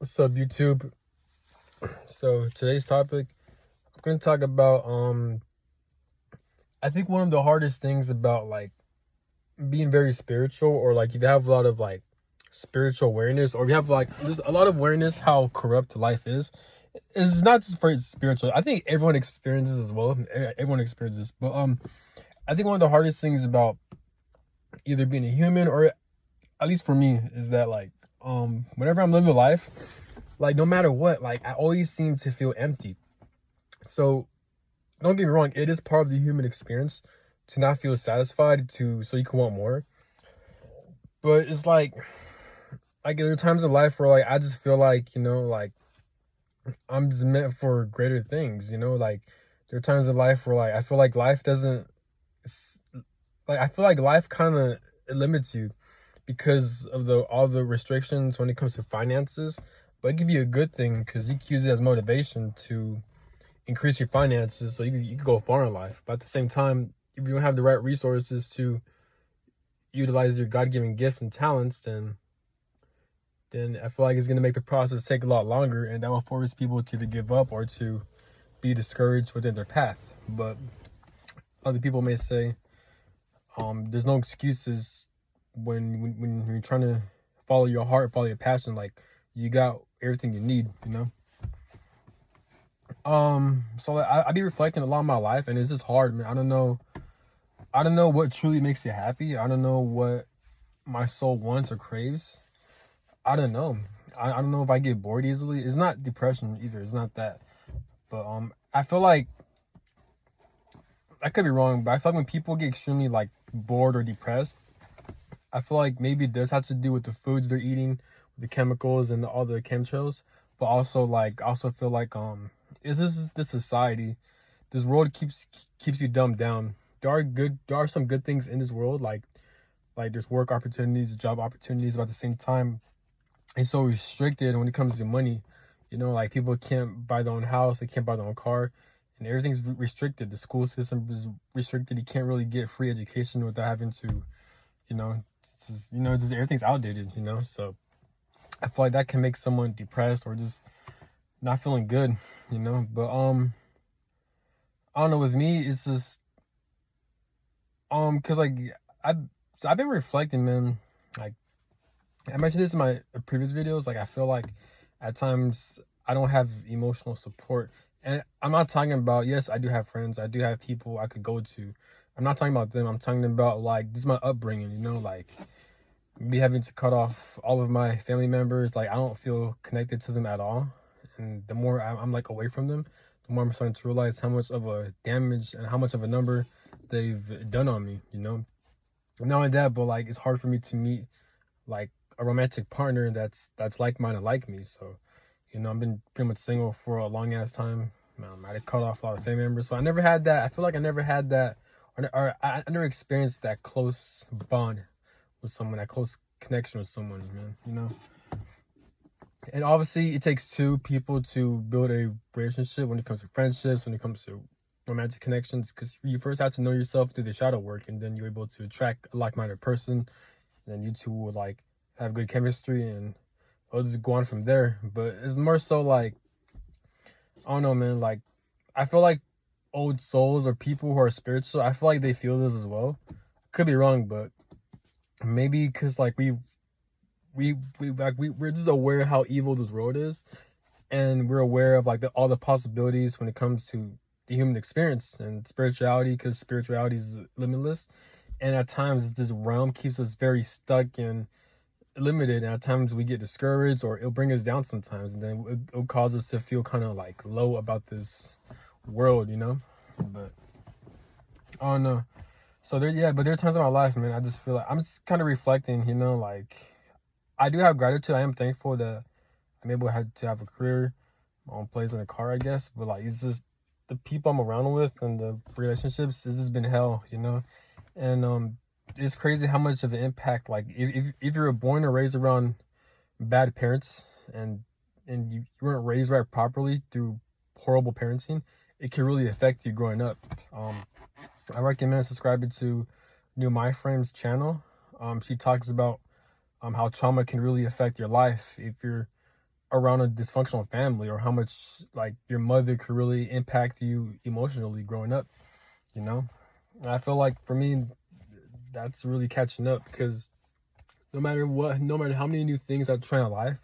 What's up, YouTube? So today's topic, I'm gonna talk about I think one of the hardest things about like being very spiritual, or like if you have a lot of like spiritual awareness, or if you have like there's a lot of awareness how corrupt life is not just for spiritual. I think everyone experiences as well. Everyone experiences, but I think one of the hardest things about either being a human, or at least for me, is that like whenever I'm living life, like no matter what, like I always seem to feel empty. So don't get me wrong, it is part of the human experience to not feel satisfied, to so you can want more. But it's like there are times in life where like I just feel like, like I'm just meant for greater things, like there are times in life where like I feel like life doesn't like I feel like life kind of limits you because of the all the restrictions when it comes to finances. But it can be a good thing because you can use it as motivation to increase your finances so you can go far in life. But at the same time, if you don't have the right resources to utilize your God-given gifts and talents, then I feel like it's going to make the process take a lot longer, and that will force people to either give up or to be discouraged within their path. But other people may say there's no excuses when you're trying to follow your heart, follow your passion. Like you got everything you need. So like, I be reflecting a lot on my life, and it's just hard, man. I don't know what truly makes you happy. I don't know what my soul wants or craves. I don't know. I don't know if I get bored easily. It's not depression either. It's not that. But I feel like I could be wrong, but I feel like when people get extremely like bored or depressed, I feel like maybe this has to do with the foods they're eating, the chemicals and all the chemtrails. But also like I also feel like is this society, this world keeps you dumbed down. There are some good things in this world, like there's work opportunities, job opportunities, but at the same time it's so restricted when it comes to money. Like people can't buy their own house, they can't buy their own car, and everything's restricted. The school system is restricted. You can't really get free education without having to, you know, just everything's outdated. So I feel like that can make someone depressed or just not feeling good. But I don't know. With me, it's just cause like I so I've been reflecting, man. Like I mentioned this in my previous videos. Like I feel like at times I don't have emotional support, and I'm not talking about, yes, I do have friends, I do have people I could go to. I'm not talking about them. I'm talking about like this is my upbringing. Like me having to cut off all of my family members. Like I don't feel connected to them at all, and the more I'm like away from them, the more I'm starting to realize how much of a damage and how much of a number they've done on me. Not only that, but like it's hard for me to meet like a romantic partner that's like minded like me. So, I've been pretty much single for a long ass time. I had cut off a lot of family members, so I never had that. I feel like I never had that, or I never experienced that close bond with someone, that close connection with someone, man. And obviously, it takes two people to build a relationship when it comes to friendships, when it comes to romantic connections, because you first have to know yourself through the shadow work, and then you're able to attract a like-minded person, and then you two will like have good chemistry, and it'll just go on from there. But it's more so like, I don't know, man. Like I feel like old souls or people who are spiritual, I feel like they feel this as well. Could be wrong, but maybe because like we're just aware of how evil this world is, and we're aware of like all the possibilities when it comes to the human experience and spirituality, because spirituality is limitless, and at times this realm keeps us very stuck and limited, and at times we get discouraged, or it'll bring us down sometimes, and then it'll cause us to feel kind of like low about this world. But I don't know. So but there are times in my life, man, I just feel like I'm just kind of reflecting. Like I do have gratitude. I am thankful that I'm able to have a career, my own place, and a car, I guess. But like it's just the people I'm around with and the relationships. This has been hell. And it's crazy how much of an impact, like if you're born or raised around bad parents, and you weren't raised right properly through horrible parenting, it can really affect you growing up. I recommend subscribing to New My Frame's channel. She talks about how trauma can really affect your life if you're around a dysfunctional family, or how much like your mother could really impact you emotionally growing up, you know? And I feel like for me, that's really catching up, because no matter what, no matter how many new things I try in life,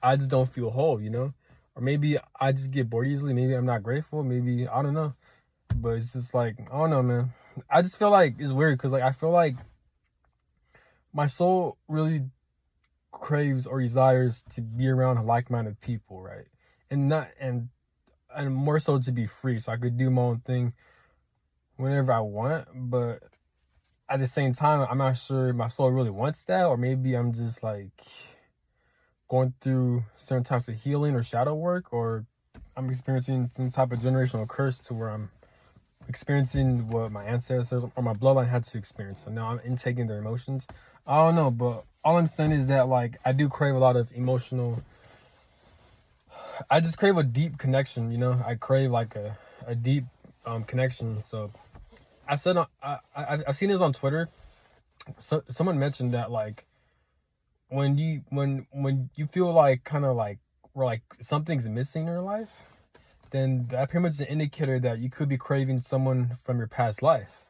I just don't feel whole, you know? Or maybe I just get bored easily. Maybe I'm not grateful. Maybe, I don't know. But it's just like, I don't know, man. I just feel like it's weird, because like I feel like my soul really craves or desires to be around like-minded people, right? And not and more so to be free, so I could do my own thing whenever I want. But at the same time, I'm not sure my soul really wants that, or maybe I'm just like going through certain types of healing or shadow work, or I'm experiencing some type of generational curse to where I'm experiencing what my ancestors or my bloodline had to experience. So now I'm intaking their emotions. I don't know, but all I'm saying is that like I do crave a lot of emotional. I just crave a deep connection. You know, I crave like a deep connection. So I said I've seen this on Twitter. So someone mentioned that like when you feel like kind of like where like something's missing in your life, then that pretty much is an indicator that you could be craving someone from your past life.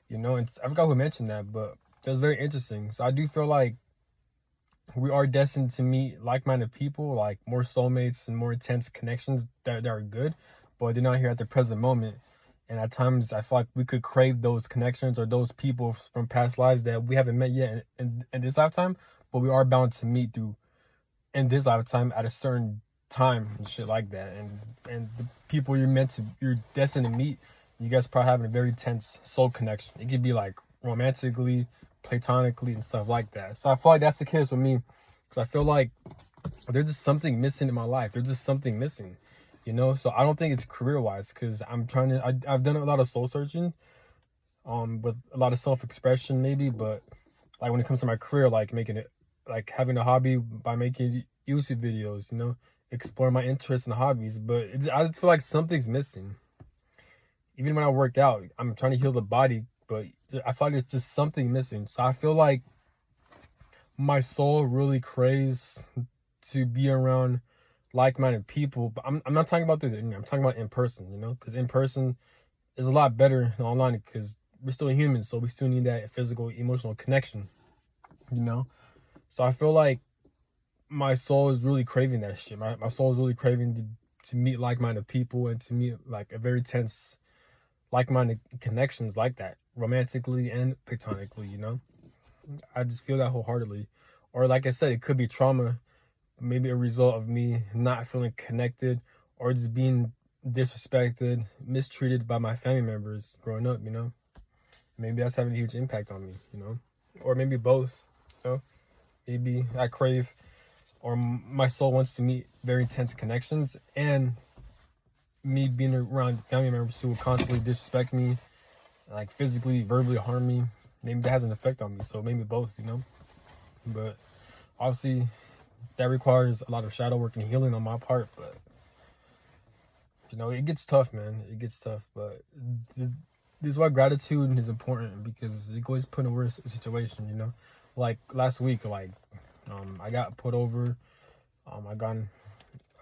You know, and I forgot who mentioned that, but that was very interesting. So I do feel like we are destined to meet like-minded people, like more soulmates and more intense connections that are good, but they're not here at the present moment. And at times, I feel like we could crave those connections or those people from past lives that we haven't met yet in this lifetime, but we are bound to meet through in this lifetime at a certain time and shit like that. And the people you're destined to meet, you guys probably having a very tense soul connection. It could be like romantically, platonically, and stuff like that. So I feel like that's the case with me, because I feel like there's just something missing in my life. There's just something missing, you know. So I don't think it's career wise, because I'm trying to. I've done a lot of soul searching, with a lot of self expression maybe, but like when it comes to my career, like making it, like having a hobby by making YouTube videos, you know, explore my interests and hobbies. But I just feel like something's missing. Even when I work out, I'm trying to heal the body, but I feel like there's just something missing. So I feel like my soul really craves to be around like-minded people. But I'm not talking about this. I'm talking about in person, you know, because in person is a lot better than online, because we're still humans, so we still need that physical, emotional connection, you know. So I feel like my soul is really craving that shit. My soul is really craving to meet like-minded people, and to meet like a very tense like-minded connections like that, romantically and platonically, you know. I just feel that wholeheartedly. Or like I said, it could be trauma, maybe a result of me not feeling connected, or just being disrespected, mistreated by my family members growing up, you know. Maybe that's having a huge impact on me, you know. Or maybe both, you know. Maybe I crave, or my soul wants to meet very intense connections, and me being around family members who will constantly disrespect me, like physically, verbally harm me. Maybe that has an effect on me. So maybe both, you know. But obviously, that requires a lot of shadow work and healing on my part. But you know, it gets tough, man. It gets tough. But this is why gratitude is important, because it always put in a worse situation. You know, like last week, like I got put over. I got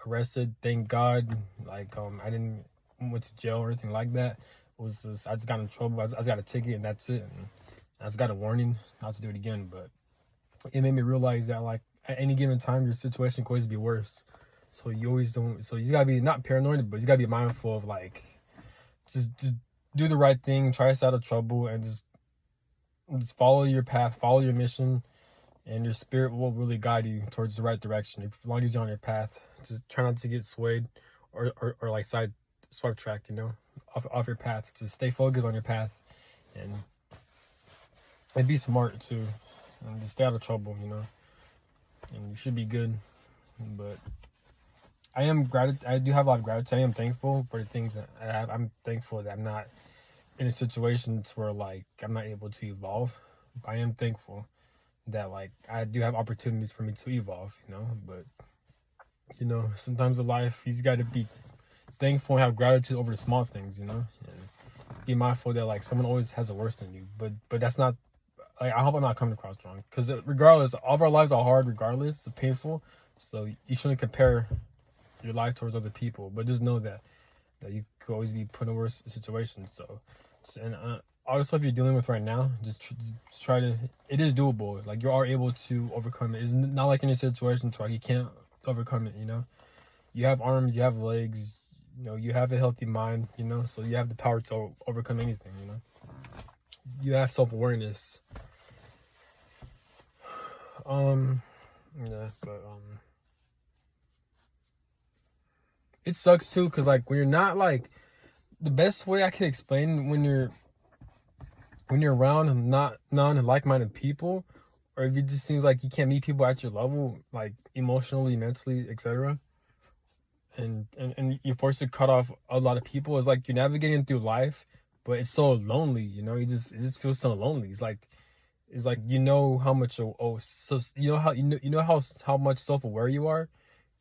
arrested. Thank God. Like I didn't went to jail or anything like that. It was just, I just got in trouble. I just got a ticket, and that's it. And I just got a warning not to do it again. But it made me realize that like at any given time, your situation could always be worse. So you always don't. So you gotta be not paranoid, but you gotta be mindful of like just do the right thing, try to stay out of trouble, and just follow your path, follow your mission, and your spirit will really guide you towards the right direction. If, as long as you're on your path, just try not to get swayed or like swipe tracked, you know, off your path. Just stay focused on your path, and be smart too, and just stay out of trouble, you know. And you should be good. But I do have a lot of gratitude. I am thankful for the things that I have. I'm thankful that I'm not in a situation where like I'm not able to evolve. I am thankful that like I do have opportunities for me to evolve, you know. But you know, sometimes in life you just got to be thankful and have gratitude over the small things, you know, and be mindful that like someone always has it worse than you. But that's not, like, I hope I'm not coming across wrong, because regardless, all of our lives are hard. Regardless, it's painful. So you shouldn't compare your life towards other people, but just know that you could always be put in worse situations. And all the stuff you're dealing with right now, just try to. It is doable. Like you are able to overcome it. It's not like in a situation where you can't overcome it. You know, you have arms, you have legs. You know, you have a healthy mind. You know, so you have the power to overcome anything. You know, you have self-awareness. Yeah, but it sucks too, cause like when you're not like the best way I can explain when you're around not non-like-minded people, or if it just seems like you can't meet people at your level, like emotionally, mentally, etc., and you're forced to cut off a lot of people. It's like you're navigating through life, but it's so lonely. You know, it just feels so lonely. It's like you know how much so you know how much self-aware you are,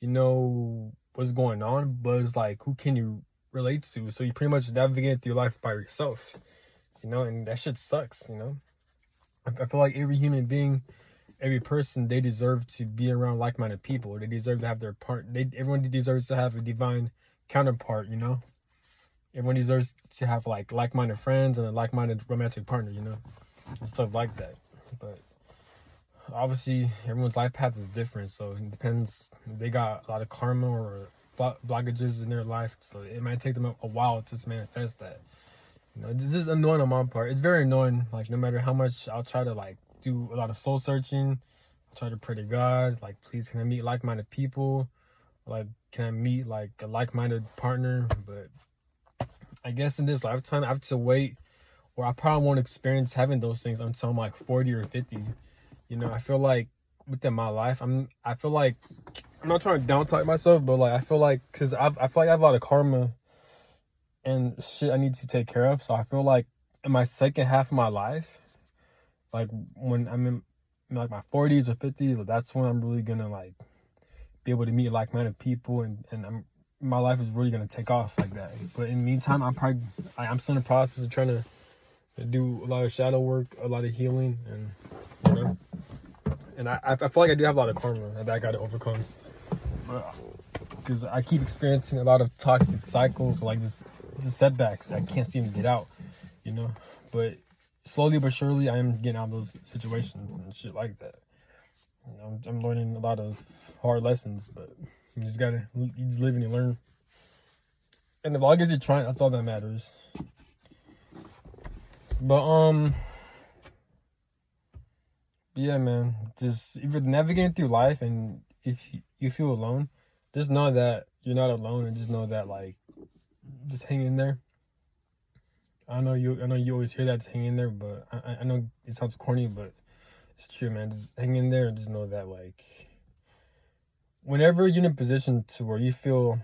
you know what's going on, but it's like who can you relate to? So you pretty much navigate through life by yourself, you know, and that shit sucks, you know. I feel like every human being, every person, they deserve to be around like-minded people. They deserve to have their part. Everyone deserves to have a divine counterpart, you know. Everyone deserves to have like-minded friends and a like-minded romantic partner, you know, and stuff like that. But obviously, everyone's life path is different, so it depends. They got a lot of karma or blockages in their life, so it might take them a while to manifest that. You know, this is annoying on my part. It's very annoying. Like no matter how much I'll try to like do a lot of soul searching, I'll try to pray to God. Like, please, can I meet like-minded people? Like, can I meet like a like-minded partner? But I guess in this lifetime, I have to wait, or I probably won't experience having those things until I'm like 40 or 50. You know, I feel like within my life, I feel like I'm not trying to down talk myself, but like I feel like I feel like I have a lot of karma and shit I need to take care of. So I feel like in my second half of my life, like when I'm in like my 40s or 50s, like, that's when I'm really gonna like be able to meet like-minded people, and my life is really gonna take off like that. But in the meantime, I'm still in the process of trying to do a lot of shadow work, a lot of healing, and you know. And I feel like I do have a lot of karma that I got to overcome, because I keep experiencing a lot of toxic cycles, like just setbacks I can't seem to get out, you know. But slowly but surely, I am getting out of those situations and shit like that. You know, I'm learning a lot of hard lessons, but you just live and you learn. And as long as you're trying, that's all that matters. But yeah, man. Just if you're navigating through life and if you feel alone, just know that you're not alone, and just know that like, just hang in there. I know you always hear that, just hang in there, but I know it sounds corny, but it's true, man. Just hang in there and just know that like, whenever you're in a position to where you feel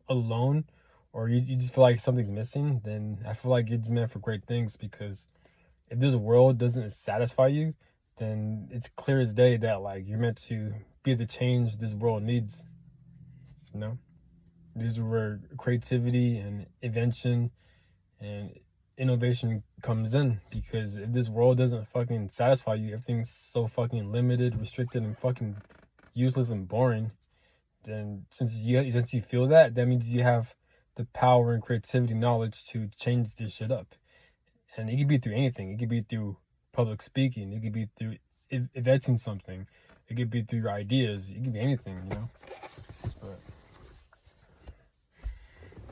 alone, or you just feel like something's missing, then I feel like it's meant for great things, because if this world doesn't satisfy you, then it's clear as day that like you're meant to be the change this world needs. You know, this is where creativity and invention and innovation comes in, because if this world doesn't fucking satisfy you, everything's so fucking limited, restricted, and fucking useless and boring, then since you feel that means you have the power and creativity knowledge to change this shit up. And it could be through anything. It could be through public speaking. It could be through inventing something. It could be through your ideas. It could be anything, you know. But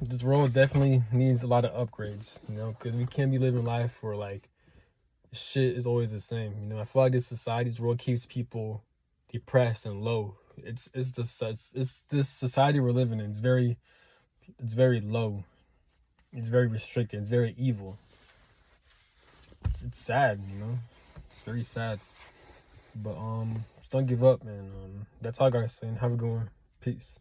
this world definitely needs a lot of upgrades, you know, because we can't be living life where like shit is always the same. You know, I feel like this world keeps people depressed and low. It's this society we're living in. It's very low. It's very restricted. It's very evil. It's sad, you know. It's very sad. But just don't give up, man. That's all I gotta say. And have a good one. Peace.